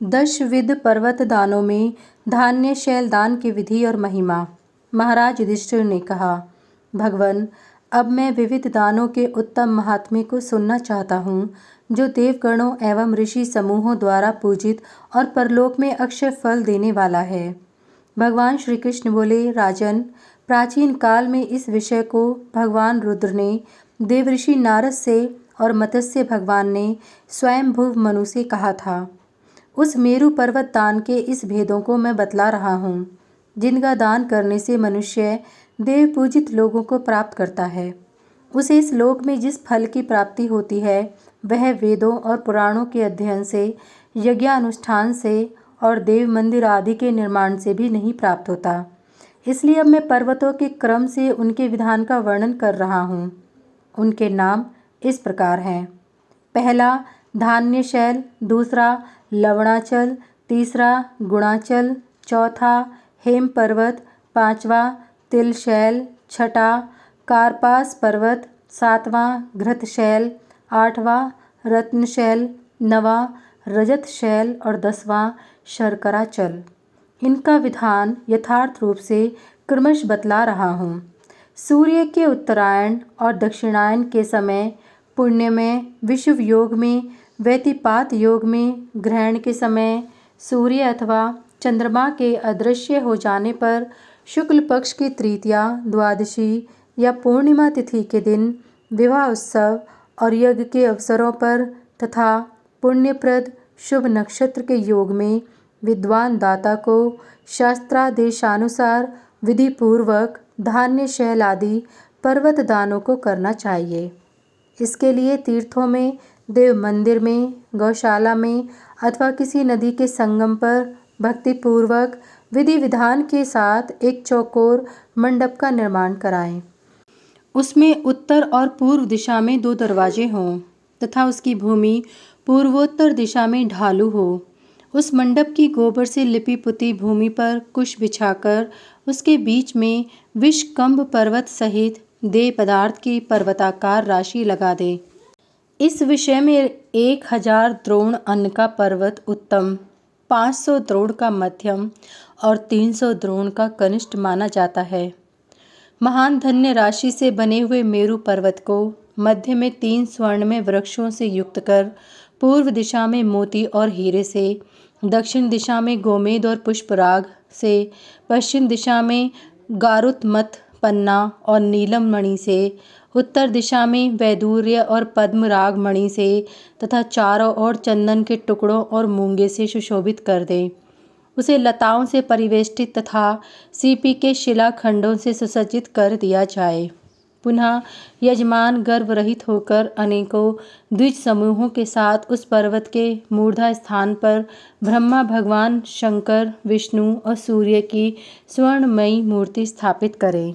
दशविध पर्वत दानों में धान्य शैल दान की विधि और महिमा। महाराज युधिष्ठिर ने कहा, भगवन, अब मैं विविध दानों के उत्तम महात्म्य को सुनना चाहता हूँ, जो देवगणों एवं ऋषि समूहों द्वारा पूजित और परलोक में अक्षय फल देने वाला है। भगवान श्री कृष्ण बोले, राजन, प्राचीन काल में इस विषय को भगवान रुद्र ने देवऋषि नारद से और मत्स्य भगवान ने स्वयंभुव मनु से कहा था। उस मेरु पर्वत दान के इस भेदों को मैं बतला रहा हूँ, जिनका दान करने से मनुष्य देव पूजित लोगों को प्राप्त करता है। उसे इस लोक में जिस फल की प्राप्ति होती है, वह वेदों और पुराणों के अध्ययन से, यज्ञानुष्ठान से और देव मंदिर आदि के निर्माण से भी नहीं प्राप्त होता। इसलिए अब मैं पर्वतों के क्रम से उनके विधान का वर्णन कर रहा हूँ। उनके नाम इस प्रकार हैं। पहला धान्य शैल, दूसरा लवणाचल, तीसरा गुणाचल, चौथा हेम पर्वत, पांचवा तिल शैल, छठा कार्पास पर्वत, सातवां घृत शैल, आठवां रत्न शैल, नवां रजत शैल और दसवां शर्कराचल। इनका विधान यथार्थ रूप से क्रमश बतला रहा हूँ। सूर्य के उत्तरायण और दक्षिणायन के समय पुण्य में, विषुव योग में, व्यतिपात योग में, ग्रहण के समय सूर्य अथवा चंद्रमा के अदृश्य हो जाने पर, शुक्ल पक्ष की तृतीया, द्वादशी या पूर्णिमा तिथि के दिन, विवाह उत्सव और यज्ञ के अवसरों पर तथा पुण्यप्रद शुभ नक्षत्र के योग में विद्वान दाता को शास्त्रादेशानुसार विधिपूर्वक धान्य शैल आदि पर्वत दानों को करना चाहिए। इसके लिए तीर्थों में, देव मंदिर में, गौशाला में अथवा किसी नदी के संगम पर भक्तिपूर्वक विधि विधान के साथ एक चौकोर मंडप का निर्माण कराएं। उसमें उत्तर और पूर्व दिशा में 2 दरवाजे हों तथा उसकी भूमि पूर्वोत्तर दिशा में ढालू हो। उस मंडप की गोबर से लिपि पुती भूमि पर कुश बिछाकर उसके बीच में विषकंभ पर्वत सहित देय पदार्थ की पर्वताकार राशि लगा दे। इस विषय में 1000 द्रोण अन्न का पर्वत उत्तम, 500 द्रोण का मध्यम और 300 द्रोण का कनिष्ठ माना जाता है। महान धन्य राशि से बने हुए मेरु पर्वत को मध्य में 3 स्वर्णमय वृक्षों से युक्त कर, पूर्व दिशा में मोती और हीरे से, दक्षिण दिशा में गोमेद और पुष्पराग से, पश्चिम दिशा में गारुत्मत, पन्ना और नीलम मणि से, उत्तर दिशा में वैदूर्य और पद्मराग मणि से तथा चारों ओर चंदन के टुकड़ों और मूंगे से सुशोभित कर दे। उसे लताओं से परिवेष्टित तथा सीपी के शिलाखंडों से सुसज्जित कर दिया जाए। पुनः यजमान गर्भ रहित होकर अनेकों द्विज समूहों के साथ उस पर्वत के मूर्धा स्थान पर ब्रह्मा, भगवान शंकर, विष्णु और सूर्य की स्वर्णमयी मूर्ति स्थापित करें।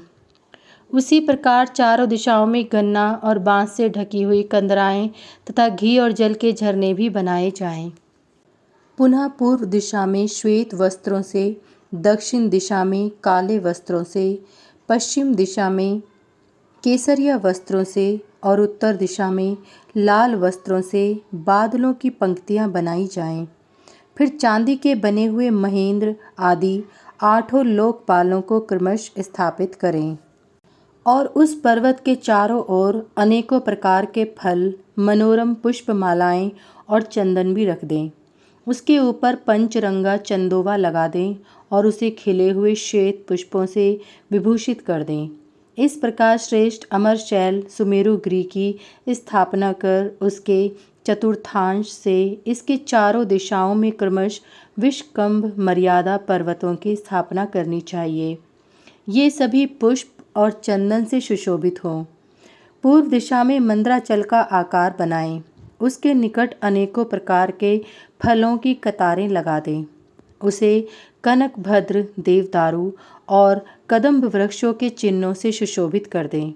उसी प्रकार चारों दिशाओं में गन्ना और बांस से ढकी हुई कंदराएं तथा घी और जल के झरने भी बनाए जाएं। पुनः पूर्व दिशा में श्वेत वस्त्रों से, दक्षिण दिशा में काले वस्त्रों से, पश्चिम दिशा में केसरिया वस्त्रों से और उत्तर दिशा में लाल वस्त्रों से बादलों की पंक्तियां बनाई जाएं। फिर चांदी के बने हुए महेंद्र आदि 8 लोकपालों को क्रमश स्थापित करें और उस पर्वत के चारों ओर अनेकों प्रकार के फल, मनोरम पुष्पमालाएं और चंदन भी रख दें। उसके ऊपर पंचरंगा चंदोवा लगा दें और उसे खिले हुए श्वेत पुष्पों से विभूषित कर दें। इस प्रकार श्रेष्ठ अमर शैल सुमेरु गिरि की स्थापना कर उसके चतुर्थांश से इसके चारों दिशाओं में क्रमश विषकंभ मर्यादा पर्वतों की स्थापना करनी चाहिए। ये सभी पुष्प और चंदन से सुशोभित हों। पूर्व दिशा में मंद्राचल का आकार बनाएं। उसके निकट अनेकों प्रकार के फलों की कतारें लगा दें। उसे कनक भद्र, देवदारू और कदम्ब वृक्षों के चिन्हों से सुशोभित कर दें।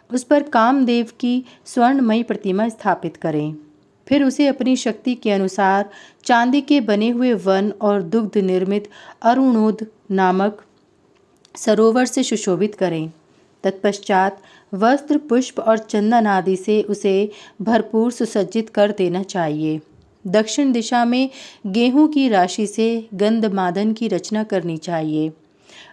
उस पर कामदेव की स्वर्णमयी प्रतिमा स्थापित करें। फिर उसे अपनी शक्ति के अनुसार चांदी के बने हुए वन और दुग्ध निर्मित अरुणोद नामक सरोवर से सुशोभित करें। तत्पश्चात वस्त्र, पुष्प और चंदन आदि से उसे भरपूर सुसज्जित कर देना चाहिए। दक्षिण दिशा में गेहूं की राशि से गंधमादन की रचना करनी चाहिए।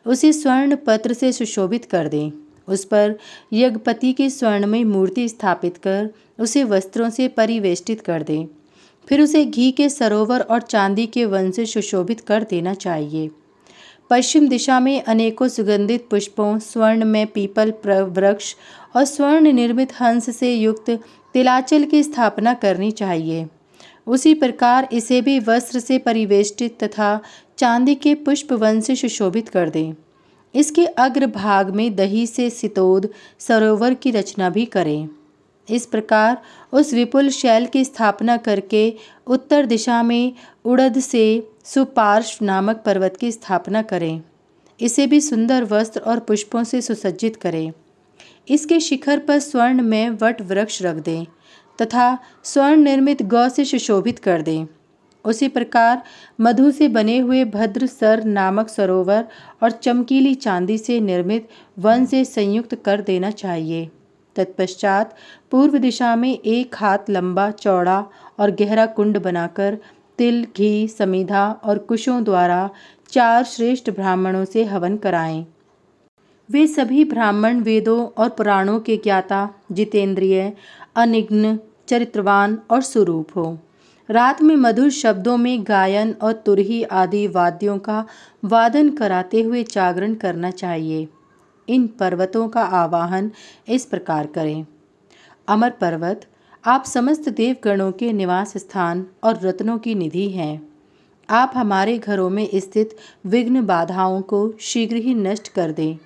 उसे स्वर्ण पत्र से सुशोभित कर दें। उस पर यज्ञपति की स्वर्णमय मूर्ति स्थापित कर उसे वस्त्रों से परिवेष्टित कर दें। फिर उसे घी के सरोवर और चांदी के वन से सुशोभित कर देना चाहिए। पश्चिम दिशा में अनेकों सुगंधित पुष्पों, स्वर्ण में पीपल वृक्ष और स्वर्ण निर्मित हंस से युक्त तिलाचल की स्थापना करनी चाहिए। उसी प्रकार इसे भी वस्त्र से परिवेष्टित तथा चांदी के पुष्प वन से सुशोभित कर दें। इसके अग्रभाग में दही से सितोद सरोवर की रचना भी करें। इस प्रकार उस विपुल शैल की स्थापना करके उत्तर दिशा में उड़द से सुपार्श्व नामक पर्वत की स्थापना करें। इसे भी सुंदर वस्त्र और पुष्पों से सुसज्जित करें। इसके शिखर पर स्वर्ण में वट वृक्ष रख दें तथा स्वर्ण निर्मित गौ से सुशोभित कर दें। उसी प्रकार मधु से बने हुए भद्रसर नामक सरोवर और चमकीली चांदी से निर्मित वन से संयुक्त कर देना चाहिए। तत्पश्चात पूर्व दिशा में 1 हाथ लंबा, चौड़ा और गहरा कुंड बनाकर तिल, घी, समिधा और कुशों द्वारा 4 श्रेष्ठ ब्राह्मणों से हवन कराएं। वे सभी ब्राह्मण वेदों और पुराणों के ज्ञाता, जितेंद्रिय, अनिघ्न, चरित्रवान और सुरूप हो। रात में मधुर शब्दों में गायन और तुरही आदि वाद्यों का वादन कराते हुए जागरण करना चाहिए। इन पर्वतों का आवाहन इस प्रकार करें। अमर पर्वत, आप समस्त देवगणों के निवास स्थान और रत्नों की निधि हैं। आप हमारे घरों में स्थित विघ्न बाधाओं को शीघ्र ही नष्ट कर दें।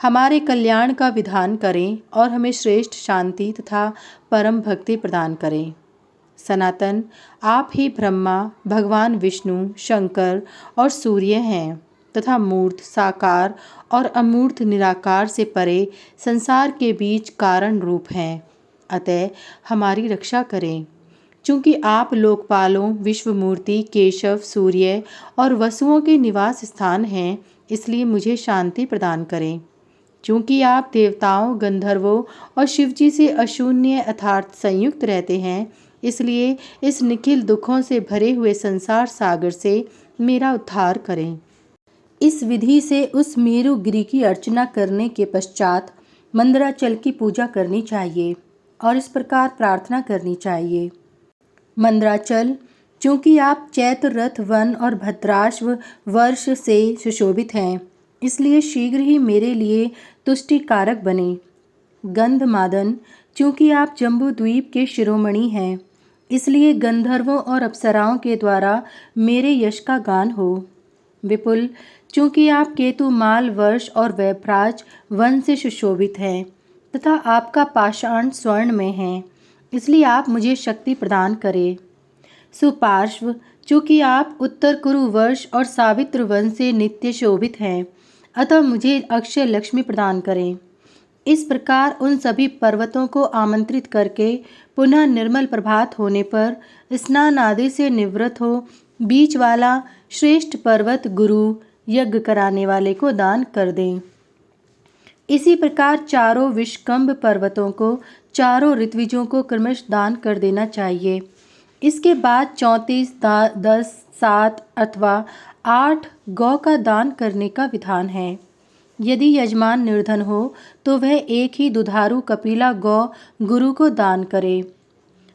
हमारे कल्याण का विधान करें और हमें श्रेष्ठ शांति तथा परम भक्ति प्रदान करें। सनातन, आप ही ब्रह्मा, भगवान विष्णु, शंकर और सूर्य हैं तथा मूर्त, साकार और अमूर्त निराकार से परे संसार के बीच कारण रूप हैं। अतः हमारी रक्षा करें। चूँकि आप लोकपालों, विश्वमूर्ति, केशव, सूर्य और वसुओं के निवास स्थान हैं, इसलिए मुझे शांति प्रदान करें। चूँकि आप देवताओं, गंधर्वों और शिवजी से अशून्य अर्थात संयुक्त रहते हैं, इसलिए इस निखिल दुखों से भरे हुए संसार सागर से मेरा उद्धार करें। इस विधि से उस मेरु गिरि की अर्चना करने के पश्चात मंदराचल की पूजा करनी चाहिए और इस प्रकार प्रार्थना करनी चाहिए। मंदराचल, चूँकि आप चैत्र रथ वन और भद्राश्व वर्ष से सुशोभित हैं, इसलिए शीघ्र ही मेरे लिए तुष्टि कारक बने। गंधमादन, चूँकि आप जम्बू द्वीप के शिरोमणि हैं, इसलिए गंधर्वों और अप्सराओं के द्वारा मेरे यश का गान हो। विपुल, चूँकि आप केतुमाल वर्ष और वैभ्राज वन से सुशोभित हैं तथा आपका पाषाण स्वर्ण में है, इसलिए आप मुझे शक्ति प्रदान करें। सुपार्श्व, चूँकि आप उत्तर कुरु वर्ष और सावित्र वन से नित्य शोभित हैं, अतः मुझे अक्षय लक्ष्मी प्रदान करें। इस प्रकार उन सभी पर्वतों को आमंत्रित करके पुनः निर्मल प्रभात होने पर स्नान आदि से निवृत्त हो बीच वाला श्रेष्ठ पर्वत गुरु यज्ञ कराने वाले को दान कर दें। इसी प्रकार चारों विषकंभ पर्वतों को चारों ऋत्विजों को क्रमश दान कर देना चाहिए। इसके बाद 34, 10, 7 अथवा 8 गौ का दान करने का विधान है। यदि यजमान निर्धन हो तो वह एक ही दुधारू कपिला गौ गुरु को दान करे।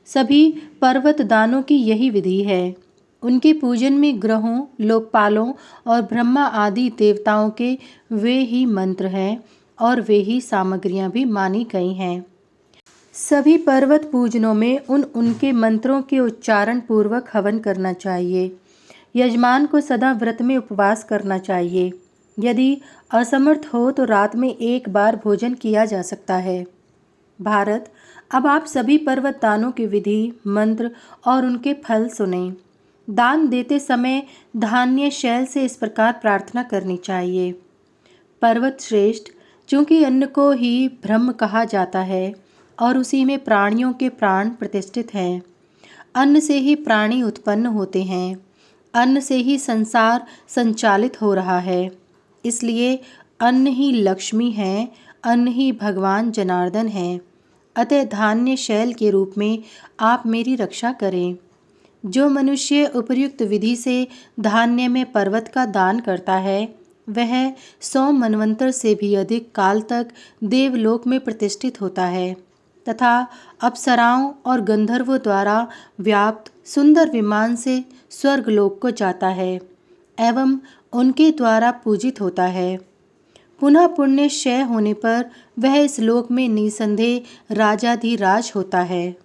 सभी पर्वत दानों की यही विधि है। उनके पूजन में ग्रहों, लोकपालों और ब्रह्मा आदि देवताओं के वे ही मंत्र हैं और वे ही सामग्रियां भी मानी गई हैं। सभी पर्वत पूजनों में उनके मंत्रों के उच्चारण पूर्वक हवन करना चाहिए। यजमान को सदा व्रत में उपवास करना चाहिए। यदि असमर्थ हो तो रात में 1 बार भोजन किया जा सकता है। भारत, अब आप सभी पर्वत दानों की विधि, मंत्र और उनके फल सुनें। दान देते समय धान्य शैल से इस प्रकार प्रार्थना करनी चाहिए। पर्वत श्रेष्ठ, चूँकि अन्न को ही ब्रह्म कहा जाता है और उसी में प्राणियों के प्राण प्रतिष्ठित हैं। अन्न से ही प्राणी उत्पन्न होते हैं। अन्न से ही संसार संचालित हो रहा है। इसलिए अन्न ही लक्ष्मी है, अन्न ही भगवान जनार्दन है। अतः धान्य शैल के रूप में आप मेरी रक्षा करें। जो मनुष्य उपर्युक्त विधि से धान्य में पर्वत का दान करता है वह 100 मनवंतर से भी अधिक काल तक देवलोक में प्रतिष्ठित होता है तथा अप्सराओं और गंधर्वों द्वारा व्याप्त सुंदर विमान से स्वर्गलोक को जाता है एवं उनके द्वारा पूजित होता है। पुनः पुण्य क्षय होने पर वह इस लोक में निसंदेह राजाधिराज होता है।